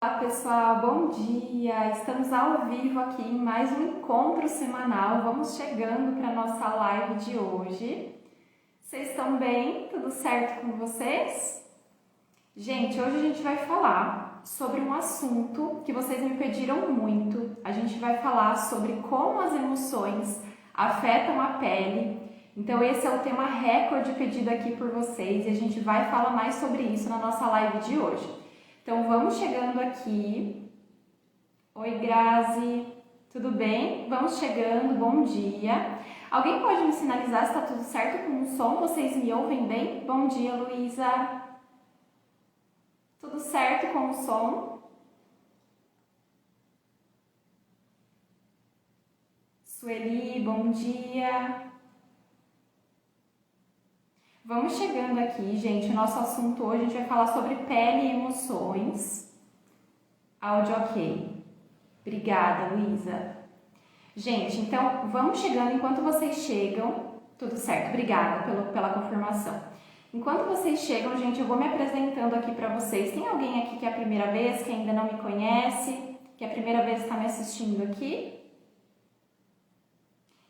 Olá pessoal, bom dia! Estamos ao vivo aqui em mais um encontro semanal. Vamos chegando para a nossa live de hoje. Vocês estão bem? Tudo certo com vocês? Gente, hoje a gente vai falar sobre um assunto que vocês me pediram muito. A gente vai falar sobre como as emoções afetam a pele. Então esse é o tema recorde pedido aqui por vocês e a gente vai falar mais sobre isso na nossa live de hoje. Então vamos chegando aqui. Oi Grazi, tudo bem? Vamos chegando, bom dia. Alguém pode me sinalizar se está tudo certo com o som? Vocês me ouvem bem? Bom dia, Luísa. Tudo certo com o som? Sueli, bom dia. Vamos chegando aqui, gente. O nosso assunto hoje, a gente vai falar sobre pele e emoções. Áudio ok. Obrigada, Luísa. Gente, então, vamos chegando. Enquanto vocês chegam, tudo certo. Obrigada pela confirmação. Enquanto vocês chegam, gente, eu vou me apresentando aqui para vocês. Tem alguém aqui que é a primeira vez, que ainda não me conhece, que é a primeira vez que está me assistindo aqui?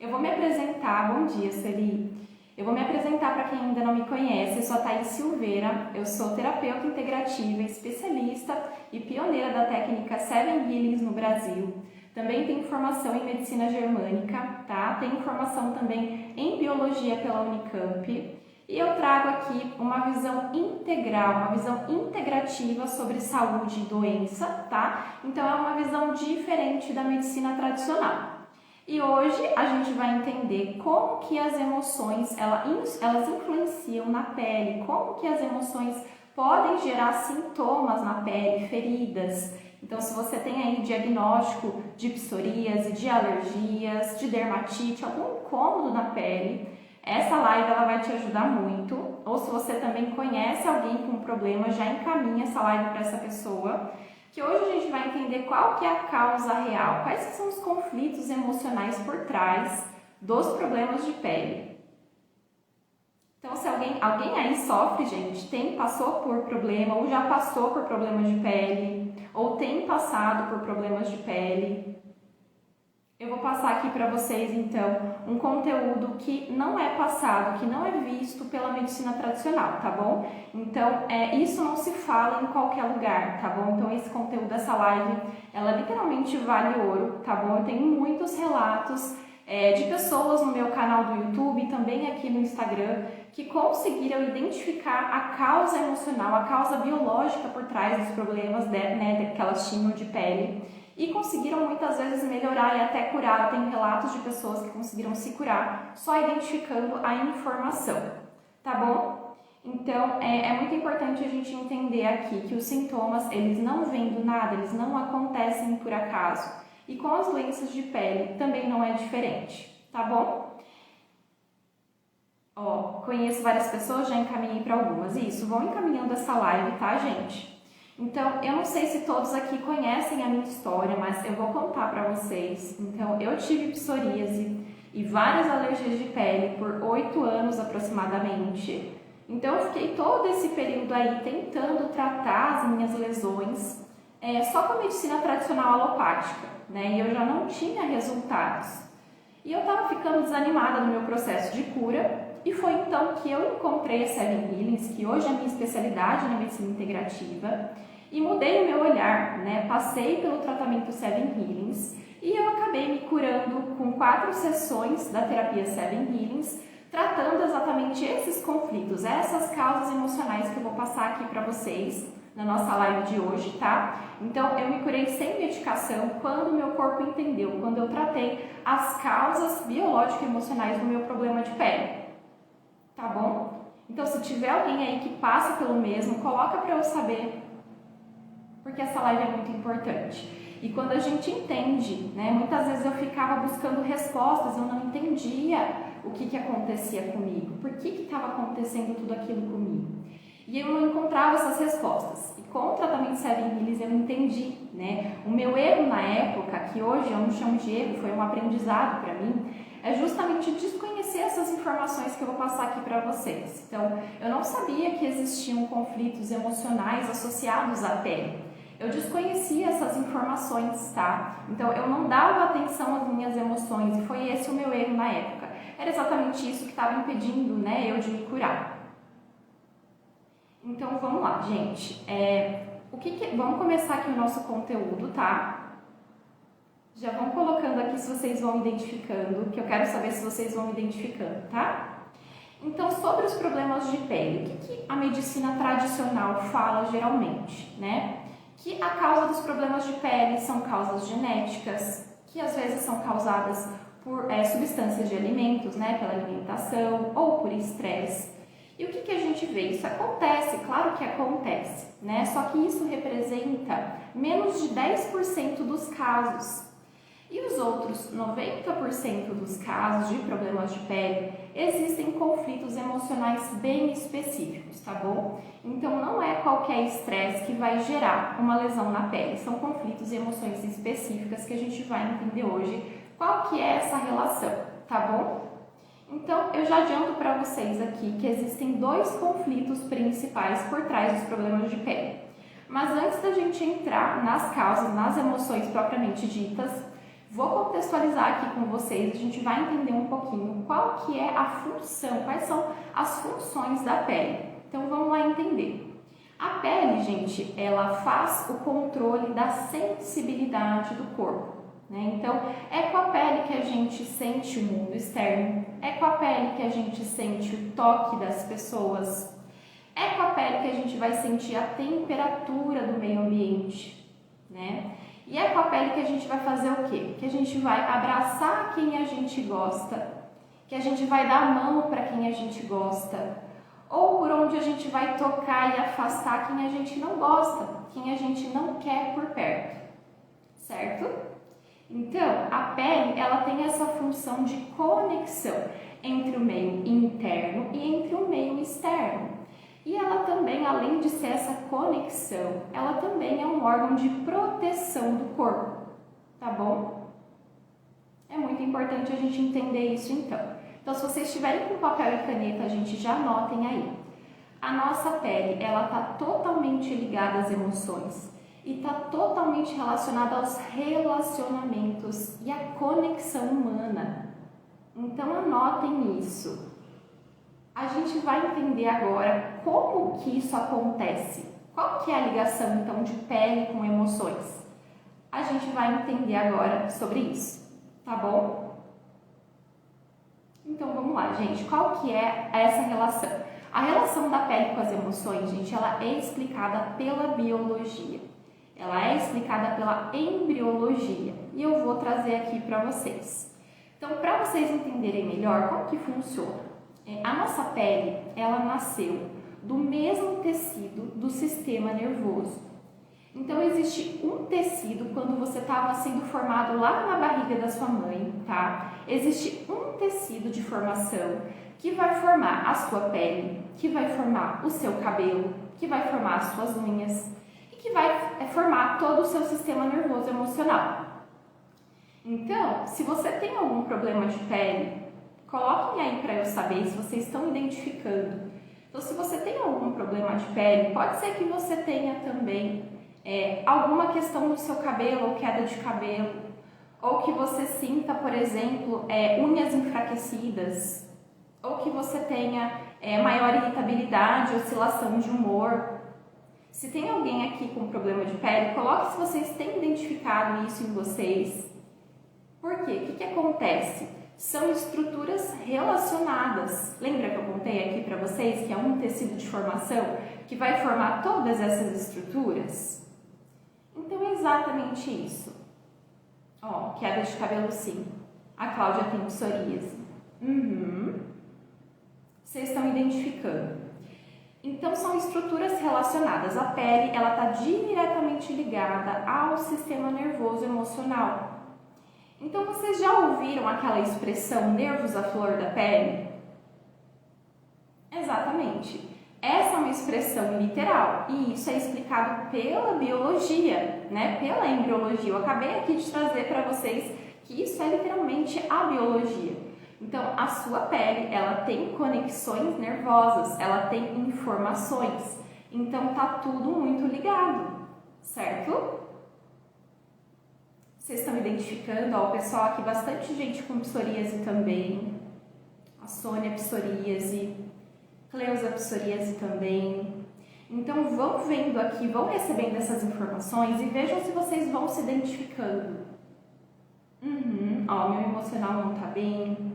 Eu vou me apresentar. Bom dia, Sueli. Eu vou me apresentar para quem ainda não me conhece. Eu sou a Thaís Silveira, eu sou terapeuta integrativa, especialista e pioneira da técnica Seven Healings no Brasil. Também tenho formação em medicina germânica, tá? Tenho formação também em biologia pela Unicamp. E eu trago aqui uma visão integral, uma visão integrativa sobre saúde e doença, tá? Então é uma visão diferente da medicina tradicional. E hoje a gente vai entender como que as emoções elas influenciam na pele, como que as emoções podem gerar sintomas na pele, feridas. Então, se você tem aí diagnóstico de psoríase, de alergias, de dermatite, algum incômodo na pele, essa live ela vai te ajudar muito. Ou se você também conhece alguém com problema, já encaminha essa live para essa pessoa. Que hoje a gente vai entender qual que é a causa real, quais são os conflitos emocionais por trás dos problemas de pele. Então, se alguém aí sofre, gente, passou por problema, ou já passou por problemas de pele, ou tem passado por problemas de pele, eu vou passar aqui para vocês, então, um conteúdo que não é passado, que não é visto pela medicina tradicional, tá bom? Então, isso não se fala em qualquer lugar, tá bom? Então, esse conteúdo dessa live, ela literalmente vale ouro, tá bom? Eu tenho muitos relatos de pessoas no meu canal do YouTube e também aqui no Instagram que conseguiram identificar a causa emocional, a causa biológica por trás dos problemas que elas tinham de pele. E conseguiram muitas vezes melhorar e até curar. Eu tenho relatos de pessoas que conseguiram se curar só identificando a informação, tá bom? Então, é muito importante a gente entender aqui que os sintomas, eles não vêm do nada, eles não acontecem por acaso. E com as doenças de pele também não é diferente, tá bom? Ó, conheço várias pessoas, já encaminhei para algumas. Isso, vão encaminhando essa live, tá, gente? Então, eu não sei se todos aqui conhecem a minha história, mas eu vou contar para vocês. Então, eu tive psoríase e várias alergias de pele por 8 anos aproximadamente. Então, eu fiquei todo esse período aí tentando tratar as minhas lesões só com a medicina tradicional alopática, né? E eu já não tinha resultados. E eu estava ficando desanimada no meu processo de cura. E foi então que eu encontrei a Seven Healings, que hoje é a minha especialidade na medicina integrativa, e mudei o meu olhar, né? Passei pelo tratamento Seven Healings e eu acabei me curando com 4 sessões da terapia Seven Healings, tratando exatamente esses conflitos, essas causas emocionais que eu vou passar aqui para vocês na nossa live de hoje, tá? Então, eu me curei sem medicação quando o meu corpo entendeu, quando eu tratei as causas biológico-emocionais do meu problema de pele. Tá bom? Então, se tiver alguém aí que passa pelo mesmo, coloca para eu saber, porque essa live é muito importante. E quando a gente entende, né, muitas vezes eu ficava buscando respostas, eu não entendia o que acontecia comigo, por que estava acontecendo tudo aquilo comigo. E eu não encontrava essas respostas. E com o tratamento Seven Healings eu entendi, né? O meu erro na época, que hoje eu não chamo de erro, foi um aprendizado para mim, é justamente desconhecer essas informações que eu vou passar aqui para vocês. Então, eu não sabia que existiam conflitos emocionais associados à pele. eu desconhecia essas informações, tá? Então eu não dava atenção às minhas emoções e foi esse o meu erro na época. Era exatamente isso que estava impedindo, né, eu de me curar. Então vamos lá, gente. Vamos começar aqui o nosso conteúdo, tá? Já vão colocando aqui se vocês vão identificando, que eu quero saber se vocês vão identificando, tá? Então, sobre os problemas de pele, o que a medicina tradicional fala geralmente, né? Que a causa dos problemas de pele são causas genéticas, que às vezes são causadas por substâncias de alimentos, né? Pela alimentação ou por estresse. E o que a gente vê? Isso acontece, claro que acontece, né? Só que isso representa menos de 10% dos casos. E os outros 90% dos casos de problemas de pele existem conflitos emocionais bem específicos, tá bom? Então não é qualquer estresse que vai gerar uma lesão na pele, são conflitos e emoções específicas que a gente vai entender hoje qual que é essa relação, tá bom? Então eu já adianto para vocês aqui que existem dois conflitos principais por trás dos problemas de pele. Mas antes da gente entrar nas causas, nas emoções propriamente ditas, vou contextualizar aqui com vocês, a gente vai entender um pouquinho qual que é a função, quais são as funções da pele. Então vamos lá entender. A pele, gente, ela faz o controle da sensibilidade do corpo, né? Então é com a pele que a gente sente o mundo externo, é com a pele que a gente sente o toque das pessoas, é com a pele que a gente vai sentir a temperatura do meio ambiente, né? E é com a pele que a gente vai fazer o quê? Que a gente vai abraçar quem a gente gosta, que a gente vai dar a mão para quem a gente gosta, ou por onde a gente vai tocar e afastar quem a gente não gosta, quem a gente não quer por perto, certo? Então, a pele, ela tem essa função de conexão entre o meio interno e entre o meio externo. E ela também, além de ser essa conexão, ela também é um órgão de proteção do corpo, tá bom? É muito importante a gente entender isso então. Então, se vocês estiverem com papel e caneta, a gente já anotem aí. A nossa pele, ela está totalmente ligada às emoções e está totalmente relacionada aos relacionamentos e à conexão humana. Então, anotem isso. A gente vai entender agora como que isso acontece. Qual que é a ligação, então, de pele com emoções? A gente vai entender agora sobre isso, tá bom? Então, vamos lá, gente. Qual que é essa relação? A relação da pele com as emoções, gente, ela é explicada pela biologia. Ela é explicada pela embriologia. E eu vou trazer aqui para vocês. Então, para vocês entenderem melhor como que funciona. A nossa pele, ela nasceu do mesmo tecido do sistema nervoso. Então, existe um tecido quando você estava sendo formado lá na barriga da sua mãe, tá? Existe um tecido de formação que vai formar a sua pele, que vai formar o seu cabelo, que vai formar as suas unhas e que vai formar todo o seu sistema nervoso emocional. Então, se você tem algum problema de pele, coloquem aí para eu saber se vocês estão identificando. Então, se você tem algum problema de pele, pode ser que você tenha também alguma questão no seu cabelo ou queda de cabelo, ou que você sinta, por exemplo, unhas enfraquecidas, ou que você tenha maior irritabilidade, oscilação de humor. Se tem alguém aqui com problema de pele, coloque se vocês têm identificado isso em vocês. Por quê? O que acontece? São estruturas relacionadas. Lembra que eu contei aqui para vocês que é um tecido de formação que vai formar todas essas estruturas? Então é exatamente isso. Ó, queda de cabelo sim. A Cláudia tem psoríase. Vocês estão identificando. Então são estruturas relacionadas. A pele, ela está diretamente ligada ao sistema nervoso emocional. Então, vocês já ouviram aquela expressão nervos à flor da pele? Exatamente. Essa é uma expressão literal e isso é explicado pela biologia, né? Pela embriologia. Eu acabei aqui de trazer para vocês que isso é literalmente a biologia. Então, a sua pele, ela tem conexões nervosas, ela tem informações. Então, tá tudo muito ligado. certo? Vocês estão identificando, ó, o pessoal aqui, bastante gente com psoríase também. A Sônia psoríase, Cleusa psoríase também. Então vão vendo aqui, vão recebendo essas informações e vejam se vocês vão se identificando. Ó, meu emocional não tá bem.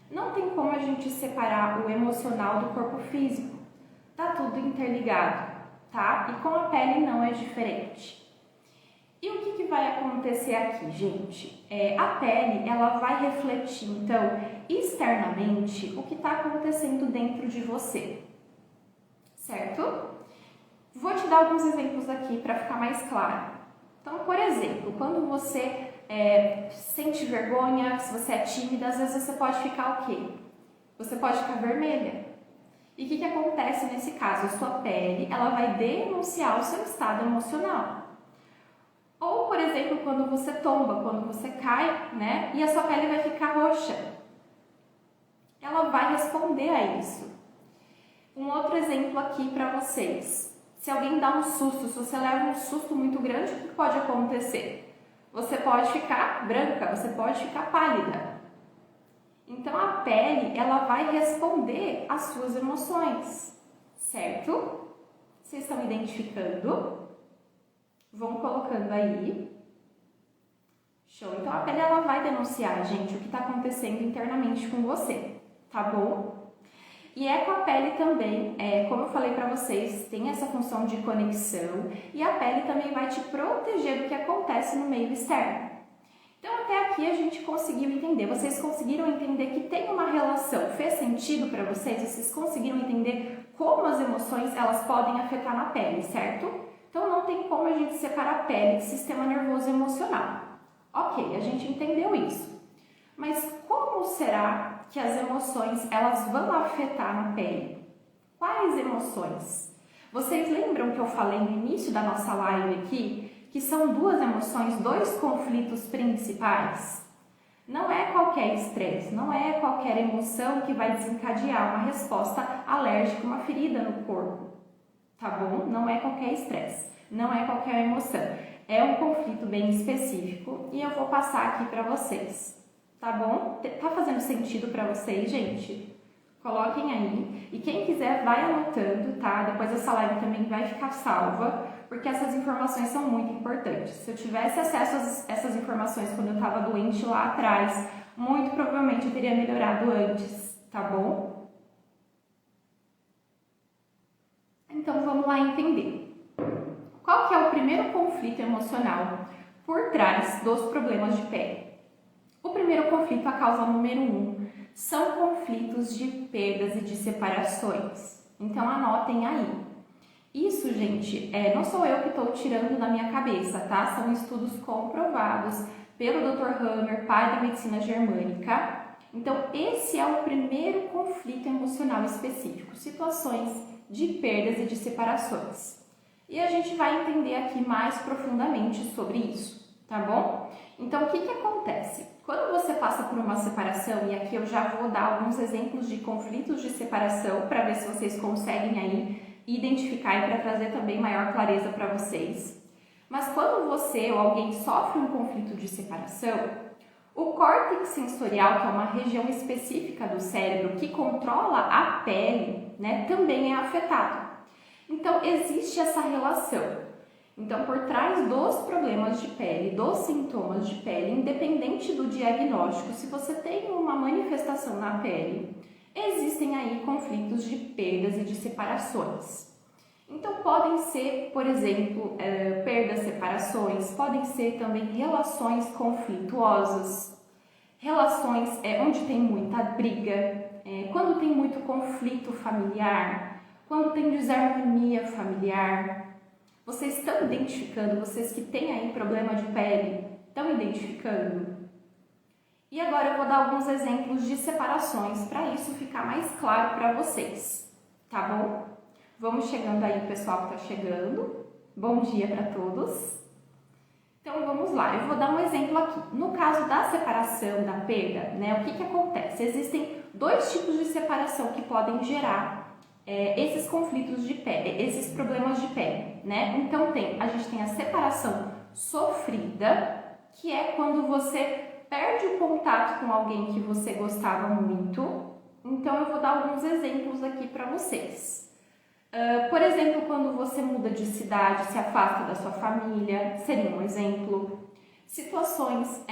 Não tem como a gente separar o emocional do corpo físico. Tá tudo interligado, tá? E com a pele não é diferente. E o que vai acontecer aqui, gente? A pele, ela vai refletir, então, externamente, o que está acontecendo dentro de você, certo? Vou te dar alguns exemplos aqui para ficar mais claro. Então, por exemplo, quando você sente vergonha, se você é tímida, às vezes você pode ficar o quê? Você pode ficar vermelha. E o que acontece nesse caso? A sua pele, ela vai denunciar o seu estado emocional. Ou, por exemplo, quando você tomba, quando você cai, né? E a sua pele vai ficar roxa. Ela vai responder a isso. Um outro exemplo aqui para vocês. Se alguém dá um susto, se você leva um susto muito grande, o que pode acontecer? Você pode ficar branca, você pode ficar pálida. Então, a pele, ela vai responder às suas emoções, certo? Vocês estão identificando? Vão colocando aí. Show. Então, a pele, ela vai denunciar, gente, o que está acontecendo internamente com você, tá bom? E com a pele também, como eu falei para vocês, tem essa função de conexão e a pele também vai te proteger do que acontece no meio externo. Então, até aqui a gente conseguiu entender. Vocês conseguiram entender que tem uma relação? Fez sentido para vocês? Vocês conseguiram entender como as emoções, elas podem afetar na pele, certo? Então, não tem como a gente separar a pele de sistema nervoso emocional. Ok, a gente entendeu isso. Mas como será que as emoções, elas vão afetar na pele? Quais emoções? Vocês lembram que eu falei no início da nossa live aqui, que são duas emoções, dois conflitos principais? Não é qualquer estresse, não é qualquer emoção que vai desencadear uma resposta alérgica, uma ferida no corpo, tá bom? Não é qualquer estresse, não é qualquer emoção. É um conflito bem específico e eu vou passar aqui para vocês, tá bom? Tá fazendo sentido para vocês, gente? Coloquem aí. E quem quiser, vai anotando, tá? Depois essa live também vai ficar salva, porque essas informações são muito importantes. Se eu tivesse acesso a essas informações quando eu estava doente lá atrás, muito provavelmente eu teria melhorado antes, tá bom? Então, vamos lá entender. Qual que é o primeiro conflito emocional por trás dos problemas de pele? O primeiro conflito, a causa número 1, são conflitos de perdas e de separações. Então, anotem aí. Isso, gente, não sou eu que estou tirando da minha cabeça, tá? São estudos comprovados pelo Dr. Hammer, pai da medicina germânica. Então, esse é o primeiro conflito emocional específico, situações de perdas e de separações. E a gente vai entender aqui mais profundamente sobre isso, tá bom? Então, o que acontece? Quando você passa por uma separação, e aqui eu já vou dar alguns exemplos de conflitos de separação para ver se vocês conseguem aí identificar e para trazer também maior clareza para vocês. Mas quando você ou alguém sofre um conflito de separação, o córtex sensorial, que é uma região específica do cérebro que controla a pele, né, também é afetado. Então, existe essa relação. Então, por trás dos problemas de pele, dos sintomas de pele, independente do diagnóstico, se você tem uma manifestação na pele, existem aí conflitos de perdas e de separações. Então, podem ser, por exemplo, perdas, separações, podem ser também relações conflituosas, relações onde tem muita briga, quando tem muito conflito familiar, quando tem desarmonia familiar. Vocês estão identificando, vocês que têm aí problema de pele, estão identificando? E agora eu vou dar alguns exemplos de separações para isso ficar mais claro para vocês, tá bom? Vamos chegando aí, o pessoal que está chegando. Bom dia para todos. Então vamos lá, eu vou dar um exemplo aqui. No caso da separação, da perda, né, o que acontece? Existem dois tipos de separação que podem gerar esses conflitos de pele, esses problemas de pele, né? Então a gente tem a separação sofrida, que é quando você perde o contato com alguém que você gostava muito. Então eu vou dar alguns exemplos aqui para vocês. Por exemplo, quando você muda de cidade, se afasta da sua família, seria um exemplo. Situações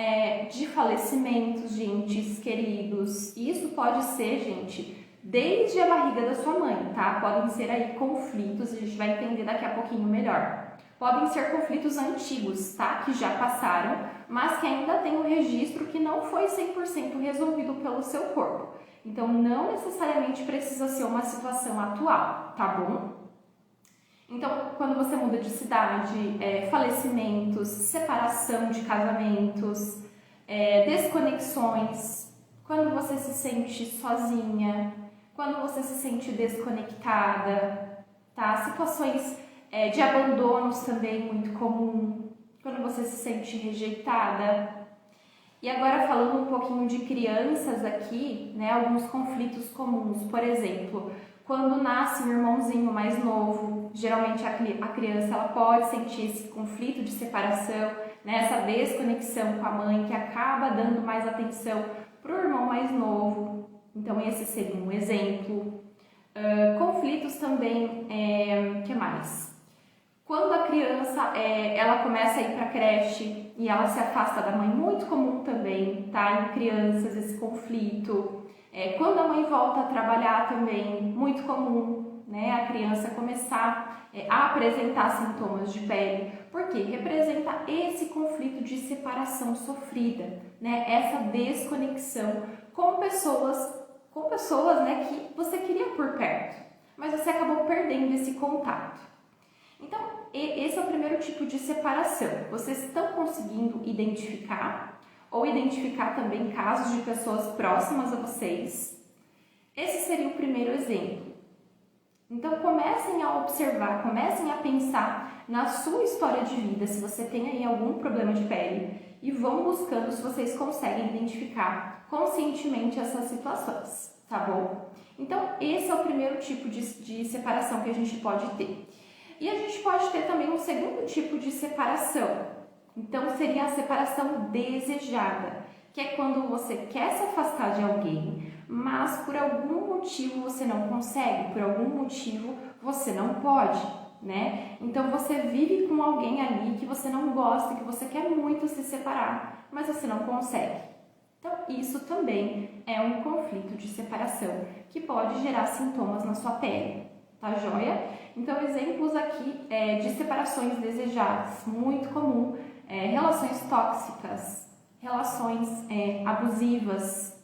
de falecimentos de entes queridos, e isso pode ser, gente, desde a barriga da sua mãe, tá? Podem ser aí conflitos, a gente vai entender daqui a pouquinho melhor. Podem ser conflitos antigos, tá? Que já passaram, mas que ainda tem um registro que não foi 100% resolvido pelo seu corpo. Então, não necessariamente precisa ser uma situação atual, tá bom? Então, quando você muda de cidade, falecimentos, separação de casamentos, desconexões, quando você se sente sozinha, quando você se sente desconectada, tá? Situações de abandonos também muito comum, quando você se sente rejeitada. E agora falando um pouquinho de crianças aqui, né, alguns conflitos comuns, por exemplo, quando nasce um irmãozinho mais novo, geralmente a criança ela pode sentir esse conflito de separação, né, essa desconexão com a mãe que acaba dando mais atenção para o irmão mais novo. Então esse seria um exemplo. Conflitos também, que mais? Quando a criança ela começa a ir para a creche e ela se afasta da mãe, muito comum também, tá? Em crianças esse conflito. Quando a mãe volta a trabalhar também, muito comum, né? A criança começar a apresentar sintomas de pele, porque representa esse conflito de separação sofrida, né? Essa desconexão com pessoas, né, que você queria por perto, mas você acabou perdendo esse contato. Então, esse é o primeiro tipo de separação. Vocês estão conseguindo identificar ou identificar também casos de pessoas próximas a vocês? Esse seria o primeiro exemplo. Então, comecem a observar, comecem a pensar na sua história de vida, se você tem aí algum problema de pele, e vão buscando se vocês conseguem identificar conscientemente essas situações, tá bom? Então, esse é o primeiro tipo de separação que a gente pode ter. E a gente pode ter também um segundo tipo de separação. Então, seria a separação desejada, que é quando você quer se afastar de alguém, mas por algum motivo você não consegue, por algum motivo você não pode, né? Então, você vive com alguém ali que você não gosta, que você quer muito se separar, mas você não consegue. Então, isso também é um conflito de separação que pode gerar sintomas na sua pele. Tá joia? Então, exemplos aqui de separações desejadas, muito comum, relações tóxicas, relações abusivas,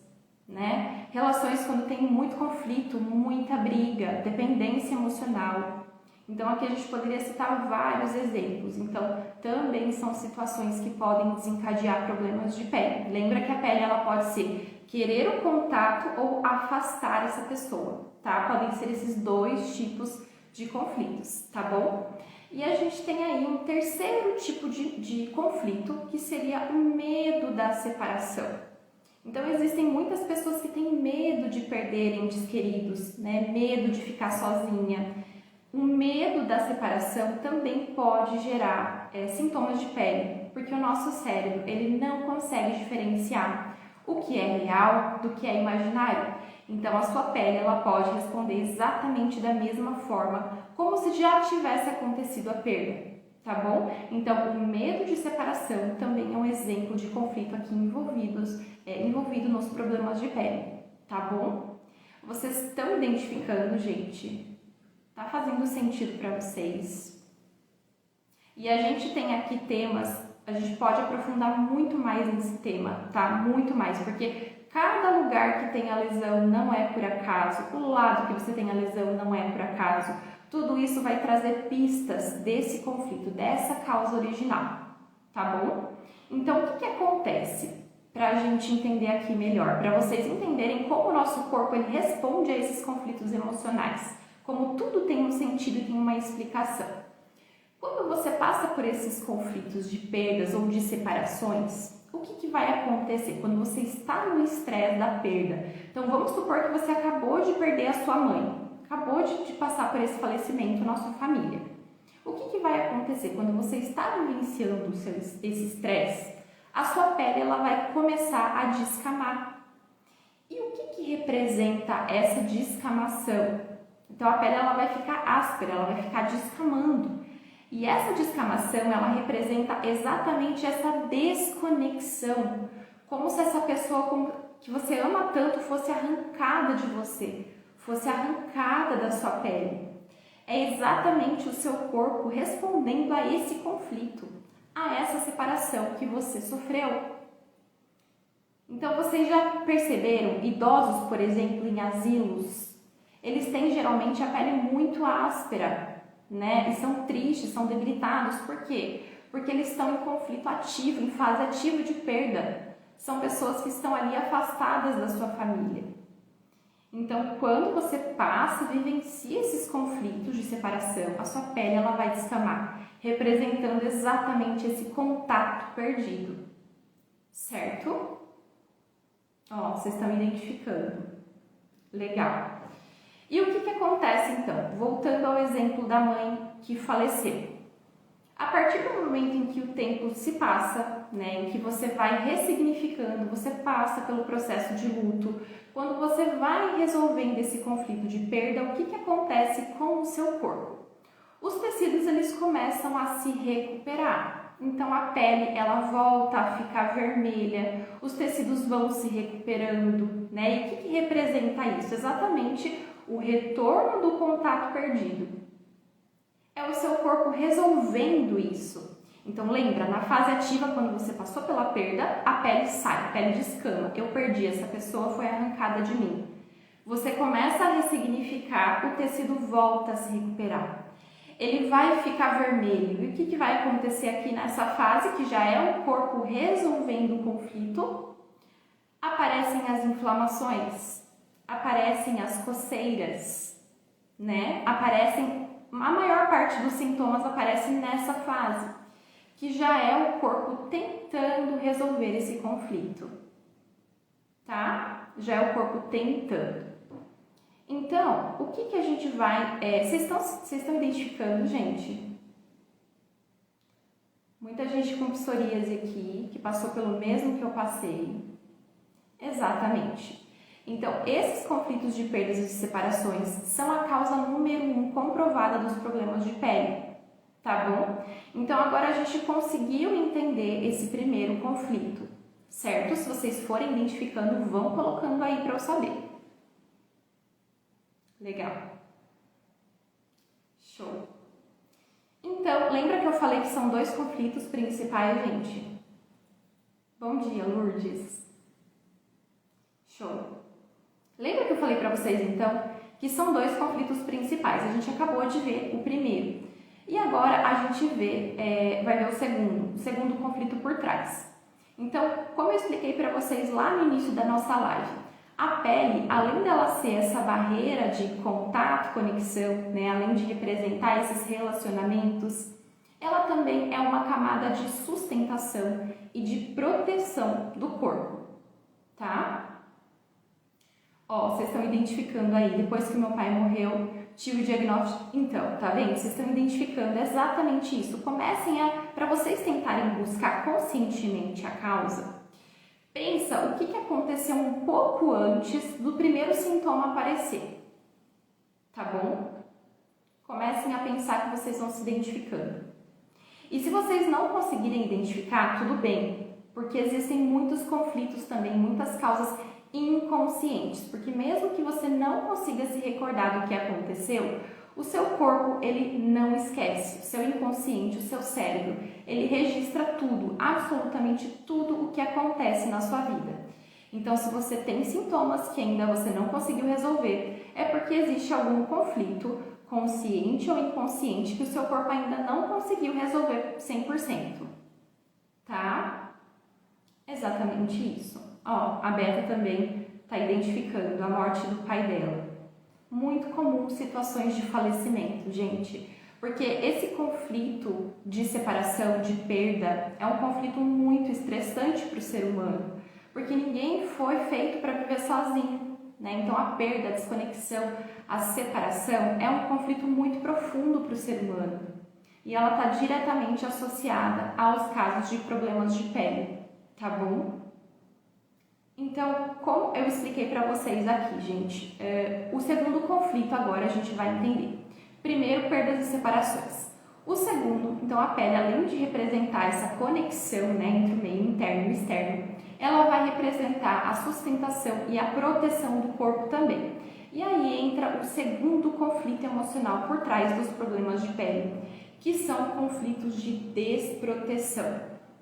né? Relações quando tem muito conflito, muita briga, dependência emocional. Então, aqui a gente poderia citar vários exemplos. Então, também são situações que podem desencadear problemas de pele. Lembra que a pele ela pode ser querer o contato ou afastar essa pessoa, tá? Podem ser esses dois tipos de conflitos, tá bom? E a gente tem aí um terceiro tipo de conflito, que seria o medo da separação. Então, existem muitas pessoas que têm medo de perderem entes queridos, né? Medo de ficar sozinha. O medo da separação também pode gerar sintomas de pele, porque o nosso cérebro ele não consegue diferenciar o que é real do que é imaginário. Então, a sua pele ela pode responder exatamente da mesma forma, como se já tivesse acontecido a perda, tá bom? Então, o medo de separação também é um exemplo de conflito aqui envolvido nos problemas de pele, tá bom? Vocês estão identificando, gente? Tá fazendo sentido para vocês? E a gente tem aqui temas, a gente pode aprofundar muito mais nesse tema, tá? Muito mais, porque cada lugar que tem a lesão não é por acaso, o lado que você tem a lesão não é por acaso. Tudo isso vai trazer pistas desse conflito, dessa causa original, tá bom? Então, o que acontece? Para a gente entender aqui melhor, para vocês entenderem como o nosso corpo ele responde a esses conflitos emocionais. Como tudo tem um sentido e tem uma explicação. Quando você passa por esses conflitos de perdas ou de separações, o que vai acontecer quando você está no estresse da perda? Então, vamos supor que você acabou de perder a sua mãe. acabou de passar por esse falecimento na sua família. O que vai acontecer quando você está vivenciando esse estresse? A sua pele ela vai começar a descamar. E o que representa essa descamação? Então a pele ela vai ficar áspera, ela vai ficar descamando. E essa descamação ela representa exatamente essa desconexão, como se essa pessoa que você ama tanto fosse arrancada de você, fosse arrancada da sua pele. É exatamente o seu corpo respondendo a esse conflito, a essa separação que você sofreu. Então, vocês já perceberam, idosos, por exemplo, em asilos, eles têm geralmente a pele muito áspera, né? E são tristes, são debilitados. Por quê? Porque eles estão em conflito ativo, em fase ativa de perda. São pessoas que estão ali afastadas da sua família. Então, quando você passa e vivencia esses conflitos de separação, a sua pele ela vai descamar, representando exatamente esse contato perdido, certo? Ó, vocês estão identificando. Legal. E o que acontece então? Voltando ao exemplo da mãe que faleceu. A partir do momento em que o tempo se passa, né, em que você vai ressignificando, você passa pelo processo de luto, quando você vai resolvendo esse conflito de perda, o que acontece com o seu corpo? Os tecidos eles começam a se recuperar. Então a pele ela volta a ficar vermelha, os tecidos vão se recuperando, né? E o que representa isso? Exatamente o retorno do contato perdido. É o seu corpo resolvendo isso. Então lembra, na fase ativa, quando você passou pela perda, a pele sai, a pele descama. Eu perdi, essa pessoa foi arrancada de mim. Você começa a ressignificar, o tecido volta a se recuperar. Ele vai ficar vermelho. E o que vai acontecer aqui nessa fase, que já é o corpo resolvendo o conflito? Aparecem as inflamações, aparecem as coceiras, né? A maior parte dos sintomas aparecem nessa fase, que já é o corpo tentando resolver esse conflito, tá? Já é o corpo tentando. Então, o que a gente vai... Vocês estão identificando, gente? Muita gente com psoríase aqui, que passou pelo mesmo que eu passei. Exatamente. Então, esses conflitos de perdas e de separações são a causa número 1 comprovada dos problemas de pele, tá bom? Então, agora a gente conseguiu entender esse primeiro conflito, certo? Se vocês forem identificando, vão colocando aí para eu saber. Legal. Show. Então, lembra que eu falei que são 2 conflitos principais, gente? Bom dia, Lourdes. Show. Lembra que eu falei para vocês, então, que são 2 conflitos principais? A gente acabou de ver o primeiro. E agora a gente vai ver o segundo conflito por trás. Então, como eu expliquei para vocês lá no início da nossa live, a pele, além dela ser essa barreira de contato, conexão, né, além de representar esses relacionamentos, ela também é uma camada de sustentação e de proteção do corpo, tá? Ó, vocês estão identificando aí, depois que meu pai morreu, tive o diagnóstico. Então, tá vendo? Vocês estão identificando exatamente isso. Comecem para vocês tentarem buscar conscientemente a causa. Pensa o que aconteceu um pouco antes do primeiro sintoma aparecer, tá bom? Comecem a pensar que vocês vão se identificando. E se vocês não conseguirem identificar, tudo bem, porque existem muitos conflitos também, muitas causas inconscientes, porque mesmo que você não consiga se recordar do que aconteceu, o seu corpo ele não esquece, o seu inconsciente, o seu cérebro, ele registra tudo, absolutamente tudo o que acontece na sua vida. Então, se você tem sintomas que ainda você não conseguiu resolver, é porque existe algum conflito consciente ou inconsciente que o seu corpo ainda não conseguiu resolver 100%, tá? Exatamente isso. Ó, a Beta também está identificando a morte do pai dela. Muito comum situações de falecimento, gente. Porque esse conflito de separação, de perda, é um conflito muito estressante para o ser humano. Porque ninguém foi feito para viver sozinho, né? Então a perda, a desconexão, a separação é um conflito muito profundo para o ser humano e ela está diretamente associada aos casos de problemas de pele, tá bom? Então, como eu expliquei para vocês aqui, gente, o segundo conflito agora a gente vai entender. Primeiro, perdas e separações. O segundo, então a pele, além de representar essa conexão, né, entre o meio interno e o externo, ela vai representar a sustentação e a proteção do corpo também. E aí entra o segundo conflito emocional por trás dos problemas de pele, que são conflitos de desproteção,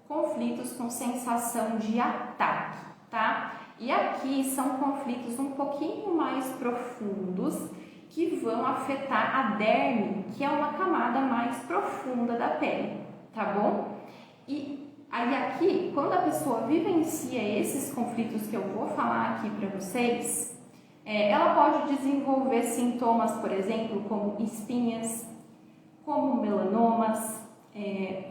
conflitos com sensação de ataque, tá? E aqui são conflitos um pouquinho mais profundos que vão afetar a derme, que é uma camada mais profunda da pele, tá bom? E aí aqui, quando a pessoa vivencia esses conflitos que eu vou falar aqui para vocês, ela pode desenvolver sintomas, por exemplo, como espinhas, como melanomas,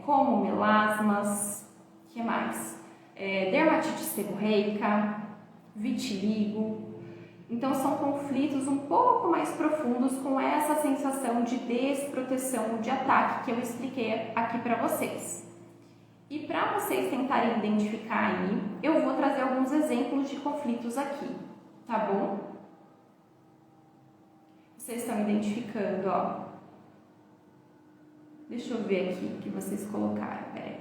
como melasmas, que mais? Dermatite seborreica, vitiligo. Então são conflitos um pouco mais profundos com essa sensação de desproteção, de ataque que eu expliquei aqui para vocês. E para vocês tentarem identificar aí, eu vou trazer alguns exemplos de conflitos aqui, tá bom? Vocês estão identificando, ó. Deixa eu ver aqui o que vocês colocaram, peraí.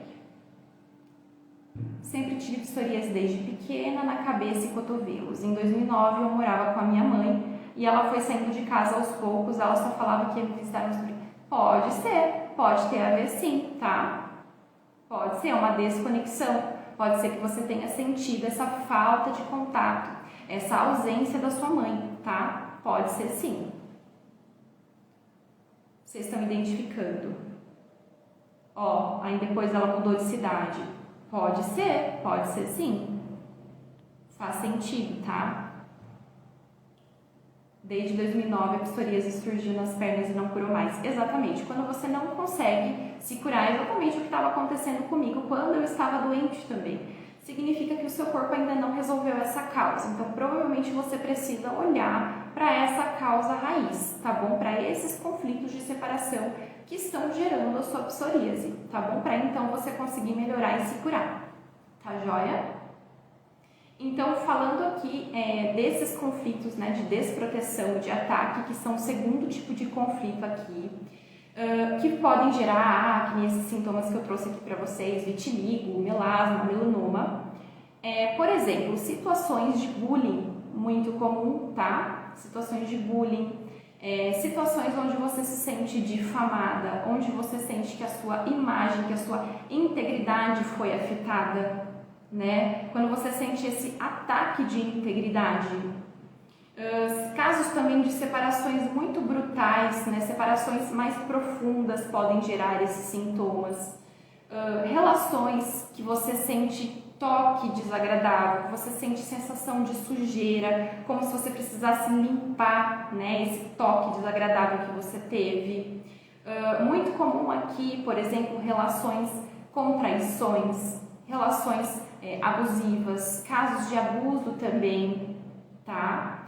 Sempre tive psorias desde pequena, na cabeça e cotovelos. Em 2009 eu morava com a minha mãe e ela foi saindo de casa aos poucos, ela só falava que ia me visitar no Pode ser, pode ter a ver sim, tá? Pode ser uma desconexão, pode ser que você tenha sentido essa falta de contato, essa ausência da sua mãe, tá? Pode ser sim. Vocês estão identificando? Ó, aí depois ela mudou de cidade. Pode ser sim. Faz sentido, tá? Desde 2009 a psoríase surgiu nas pernas e não curou mais. Exatamente, quando você não consegue se curar, exatamente o que estava acontecendo comigo quando eu estava doente também. Significa que o seu corpo ainda não resolveu essa causa. Então, provavelmente você precisa olhar para essa causa raiz, tá bom? Para esses conflitos de separação que estão gerando a sua psoríase, tá bom? Para então você conseguir melhorar e se curar, tá joia? Então, falando aqui desses conflitos, né, de desproteção, de ataque, que são o segundo tipo de conflito aqui, que podem gerar acne, esses sintomas que eu trouxe aqui para vocês, vitiligo, melasma, melanoma. Por exemplo, situações de bullying, muito comum, tá? Situações de bullying, situações onde você se sente difamada, onde você sente que a sua imagem, que a sua integridade foi afetada, né? Quando você sente esse ataque de integridade. Casos também de separações muito brutais, né? Separações mais profundas podem gerar esses sintomas. Relações que você sente toque desagradável, que você sente sensação de sujeira, como se você precisasse limpar, né, esse toque desagradável que você teve. Muito comum aqui, por exemplo, relações com traições, relações abusivas, casos de abuso também, tá?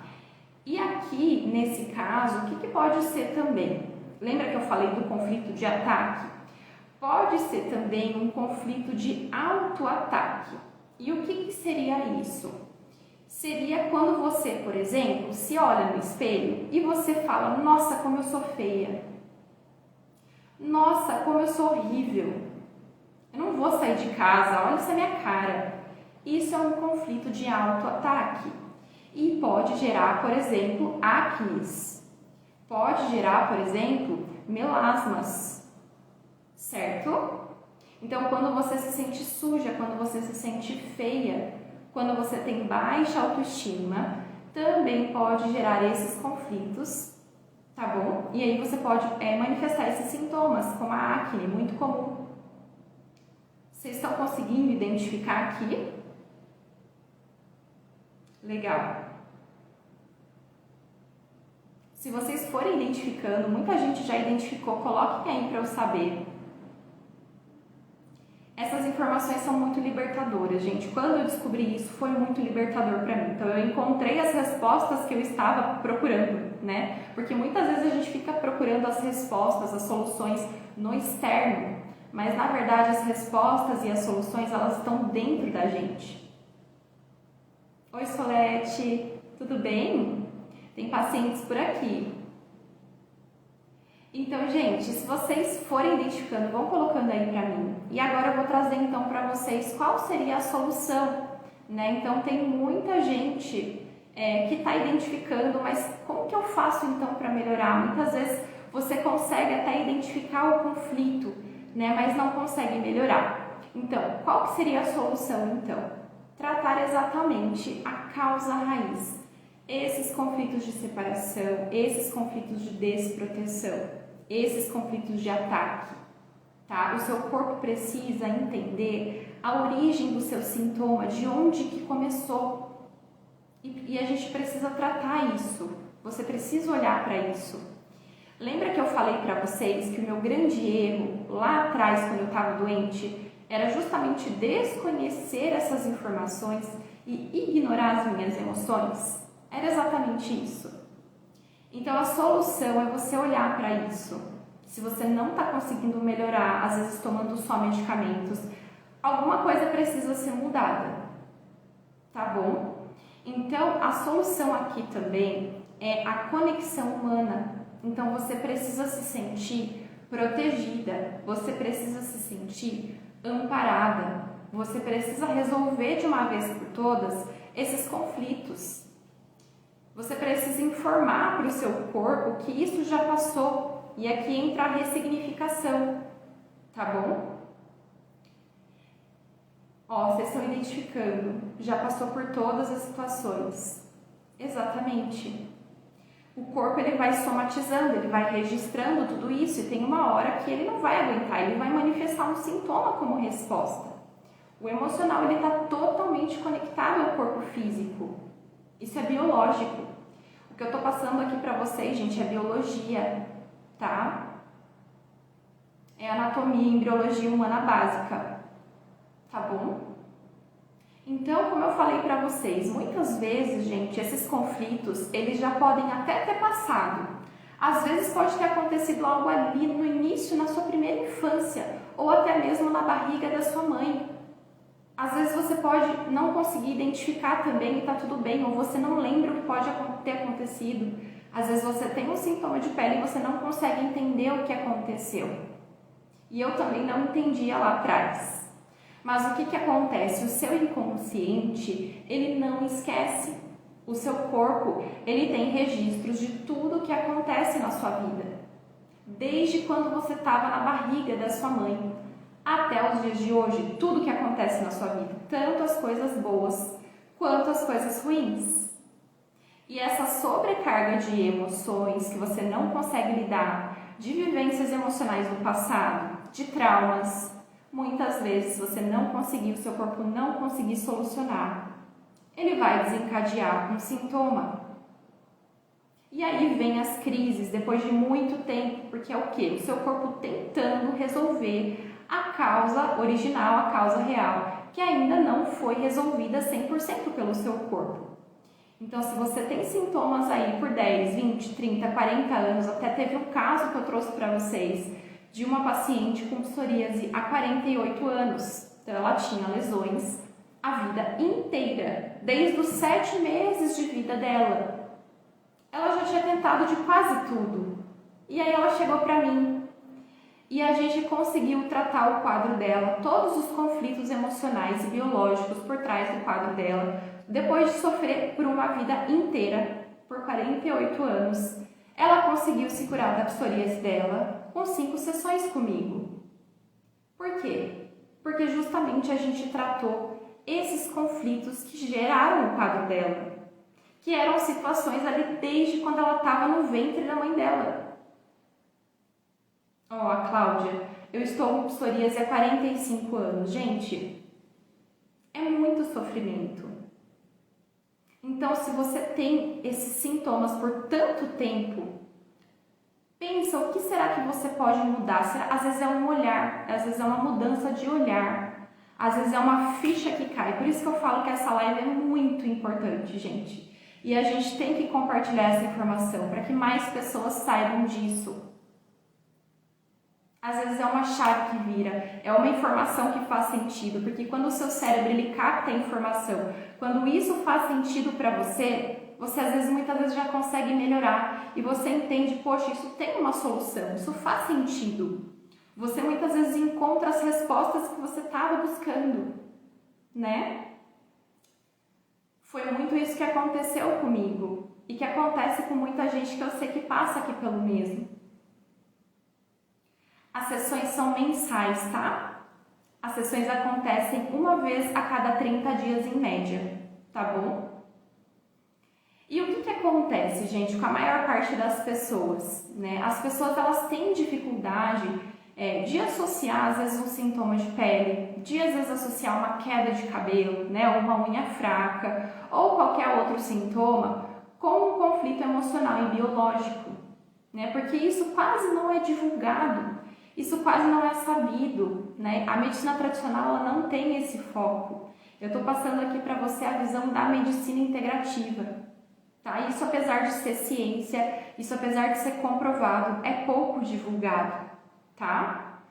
E aqui, nesse caso, o que pode ser também? Lembra que eu falei do conflito de ataque? Pode ser também um conflito de autoataque. E o que seria isso? Seria quando você, por exemplo, se olha no espelho e você fala: nossa, como eu sou feia. Nossa, como eu sou horrível. Eu não vou sair de casa, olha essa minha cara. Isso é um conflito de autoataque. E pode gerar, por exemplo, acnes. Pode gerar, por exemplo, melasmas. Certo? Então, quando você se sente suja, quando você se sente feia, quando você tem baixa autoestima, também pode gerar esses conflitos, tá bom? E aí você pode manifestar esses sintomas, como a acne, muito comum. Vocês estão conseguindo identificar aqui? Legal. Se vocês forem identificando, muita gente já identificou, coloquem aí para eu saber. Essas informações são muito libertadoras, gente. Quando eu descobri isso, foi muito libertador para mim. Então, eu encontrei as respostas que eu estava procurando, né? Porque muitas vezes a gente fica procurando as respostas, as soluções no externo, mas na verdade as respostas e as soluções, elas estão dentro da gente. Oi, Solete, tudo bem? Tem pacientes por aqui. Então, gente, se vocês forem identificando, vão colocando aí para mim. E agora eu vou trazer então para vocês qual seria a solução, né? Então, tem muita gente que está identificando, mas como que eu faço então para melhorar? Muitas vezes você consegue até identificar o conflito, né? Mas não consegue melhorar. Então, qual que seria a solução então? Tratar exatamente a causa raiz. Esses conflitos de separação, esses conflitos de desproteção, esses conflitos de ataque, tá? O seu corpo precisa entender a origem do seu sintoma, de onde que começou. E a gente precisa tratar isso. Você precisa olhar para isso. Lembra que eu falei para vocês que o meu grande erro lá atrás, quando eu estava doente, era justamente desconhecer essas informações e ignorar as minhas emoções? Era exatamente isso. Então, a solução é você olhar para isso. Se você não está conseguindo melhorar, às vezes tomando só medicamentos, alguma coisa precisa ser mudada, tá bom? Então, a solução aqui também é a conexão humana. Então, você precisa se sentir protegida, você precisa se sentir amparada, você precisa resolver de uma vez por todas esses conflitos. Você precisa informar para o seu corpo que isso já passou, e aqui entra a ressignificação, tá bom? Ó, vocês estão identificando, já passou por todas as situações. Exatamente. O corpo ele vai somatizando, ele vai registrando tudo isso, e tem uma hora que ele não vai aguentar, ele vai manifestar um sintoma como resposta. O emocional ele está totalmente conectado ao corpo físico. Isso é biológico. O que eu estou passando aqui para vocês, gente, é biologia, tá? É anatomia e embriologia humana básica, tá bom? Então, como eu falei para vocês, muitas vezes, gente, esses conflitos, eles já podem até ter passado. Às vezes pode ter acontecido algo ali no início, na sua primeira infância, ou até mesmo na barriga da sua mãe. Às vezes você pode não conseguir identificar também e tá tudo bem, ou você não lembra o que pode ter acontecido. Às vezes você tem um sintoma de pele e você não consegue entender o que aconteceu. E eu também não entendia lá atrás. Mas o que acontece? O seu inconsciente, ele não esquece. O seu corpo, ele tem registros de tudo o que acontece na sua vida. Desde quando você estava na barriga da sua mãe, até os dias de hoje, tudo que acontece na sua vida, tanto as coisas boas quanto as coisas ruins. E essa sobrecarga de emoções que você não consegue lidar, de vivências emocionais do passado, de traumas, muitas vezes você não conseguir, o seu corpo não conseguir solucionar, ele vai desencadear um sintoma. E aí vem as crises depois de muito tempo, porque é o quê? O seu corpo tentando resolver a causa original, a causa real, que ainda não foi resolvida 100% pelo seu corpo. Então, se você tem sintomas aí por 10, 20, 30, 40 anos, até teve um caso que eu trouxe para vocês de uma paciente com psoríase há 48 anos. Então, ela tinha lesões a vida inteira, desde os 7 meses de vida dela. Ela já tinha tentado de quase tudo. E aí ela chegou para mim e a gente conseguiu tratar o quadro dela, todos os conflitos emocionais e biológicos por trás do quadro dela, depois de sofrer por uma vida inteira, por 48 anos. Ela conseguiu se curar da psoríase dela com 5 sessões comigo. Por quê? Porque justamente a gente tratou esses conflitos que geraram o quadro dela, que eram situações ali desde quando ela estava no ventre da mãe dela. Ó, a Cláudia, eu estou com psoríase há 45 anos. Gente, é muito sofrimento. Então, se você tem esses sintomas por tanto tempo, pensa, o que será que você pode mudar? Às vezes é um olhar, às vezes é uma mudança de olhar. Às vezes é uma ficha que cai. Por isso que eu falo que essa live é muito importante, gente. E a gente tem que compartilhar essa informação para que mais pessoas saibam disso. Às vezes é uma chave que vira, é uma informação que faz sentido, porque quando o seu cérebro ele capta a informação, quando isso faz sentido para você, você às vezes, muitas vezes já consegue melhorar e você entende, poxa, isso tem uma solução, isso faz sentido. Você muitas vezes encontra as respostas que você estava buscando, né? Foi muito isso que aconteceu comigo e que acontece com muita gente que eu sei que passa aqui pelo mesmo. As sessões são mensais, tá? As sessões acontecem uma vez a cada 30 dias em média, tá bom? E o que acontece, gente, com a maior parte das pessoas, né? As pessoas, elas têm dificuldade de associar, às vezes, um sintoma de pele, de, às vezes, associar uma queda de cabelo, né? Ou uma unha fraca, ou qualquer outro sintoma, com um conflito emocional e biológico, né? Porque isso quase não é divulgado. Isso quase não é sabido, né? A medicina tradicional ela não tem esse foco. Eu estou passando aqui para você a visão da medicina integrativa, tá? Isso, apesar de ser ciência, isso apesar de ser comprovado, é pouco divulgado, tá?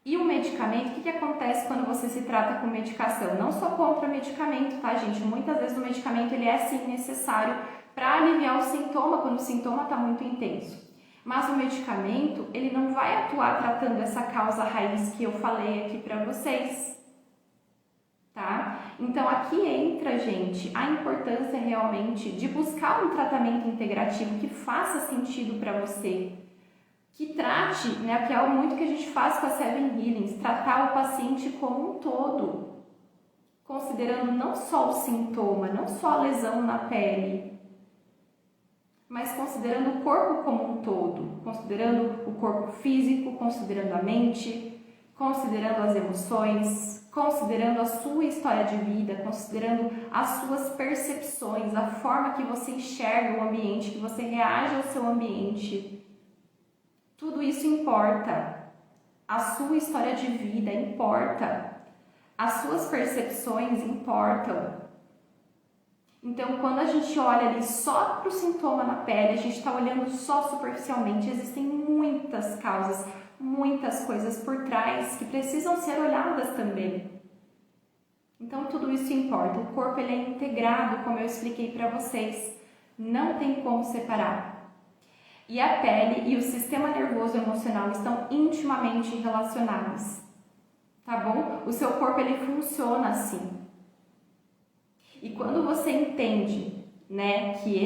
E o medicamento, o que acontece quando você se trata com medicação? Não sou contra medicamento, tá, gente? Muitas vezes o medicamento ele é sim necessário para aliviar o sintoma quando o sintoma está muito intenso. Mas o medicamento, ele não vai atuar tratando essa causa raiz que eu falei aqui para vocês, tá? Então, aqui entra, gente, a importância realmente de buscar um tratamento integrativo que faça sentido para você, que trate, né, que é muito que a gente faz com a Seven Healings, tratar o paciente como um todo, considerando não só o sintoma, não só a lesão na pele, mas considerando o corpo como um todo, considerando o corpo físico, considerando a mente, considerando as emoções, considerando a sua história de vida, considerando as suas percepções, a forma que você enxerga o ambiente, que você reage ao seu ambiente. Tudo isso importa. A sua história de vida importa. As suas percepções importam. Então, quando a gente olha ali só para o sintoma na pele, a gente está olhando só superficialmente. Existem muitas causas, muitas coisas por trás que precisam ser olhadas também. Então, tudo isso importa. O corpo ele é integrado, como eu expliquei para vocês. Não tem como separar. E a pele e o sistema nervoso e emocional estão intimamente relacionados. Tá bom? O seu corpo ele funciona assim. E quando você entende, né, que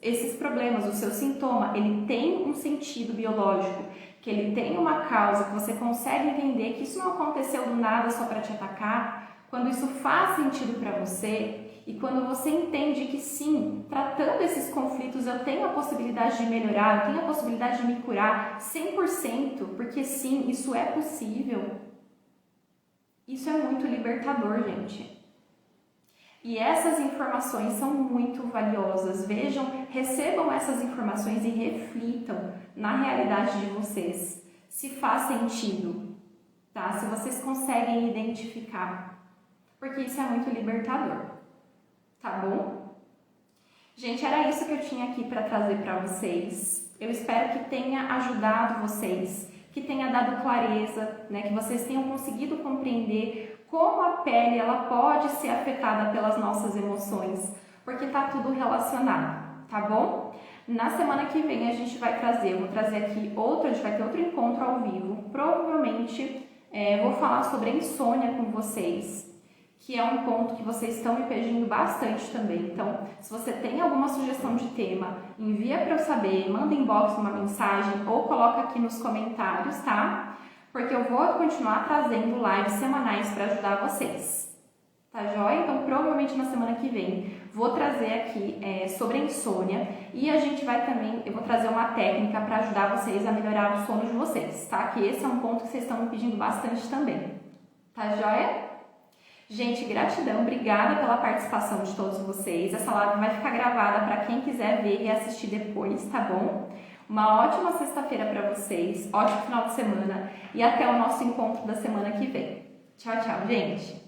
esses problemas, o seu sintoma, ele tem um sentido biológico, que ele tem uma causa, que você consegue entender que isso não aconteceu do nada só para te atacar, quando isso faz sentido para você e quando você entende que sim, tratando esses conflitos eu tenho a possibilidade de melhorar, eu tenho a possibilidade de me curar 100%, porque sim, isso é possível. Isso é muito libertador, gente. E essas informações são muito valiosas. Vejam, recebam essas informações e reflitam na realidade de vocês. Se faz sentido, tá? Se vocês conseguem identificar. Porque isso é muito libertador, tá bom? Gente, era isso que eu tinha aqui para trazer para vocês. Eu espero que tenha ajudado vocês, que tenha dado clareza, né? Que vocês tenham conseguido compreender como a pele ela pode ser afetada pelas nossas emoções, porque está tudo relacionado, tá bom? Na semana que vem a gente vai trazer, eu vou trazer aqui a gente vai ter outro encontro ao vivo, provavelmente vou falar sobre a insônia com vocês, que é um ponto que vocês estão me pedindo bastante também. Então, se você tem alguma sugestão de tema, envia para eu saber, manda inbox uma mensagem ou coloca aqui nos comentários, tá? Porque eu vou continuar trazendo lives semanais para ajudar vocês, tá joia? Então, provavelmente na semana que vem, vou trazer aqui sobre a insônia e a gente vai também, eu vou trazer uma técnica para ajudar vocês a melhorar o sono de vocês, tá? Que esse é um ponto que vocês estão me pedindo bastante também, tá joia? Gente, gratidão, obrigada pela participação de todos vocês. Essa live vai ficar gravada para quem quiser ver e assistir depois, tá bom? Uma ótima sexta-feira para vocês, ótimo final de semana e até o nosso encontro da semana que vem. Tchau, tchau, gente!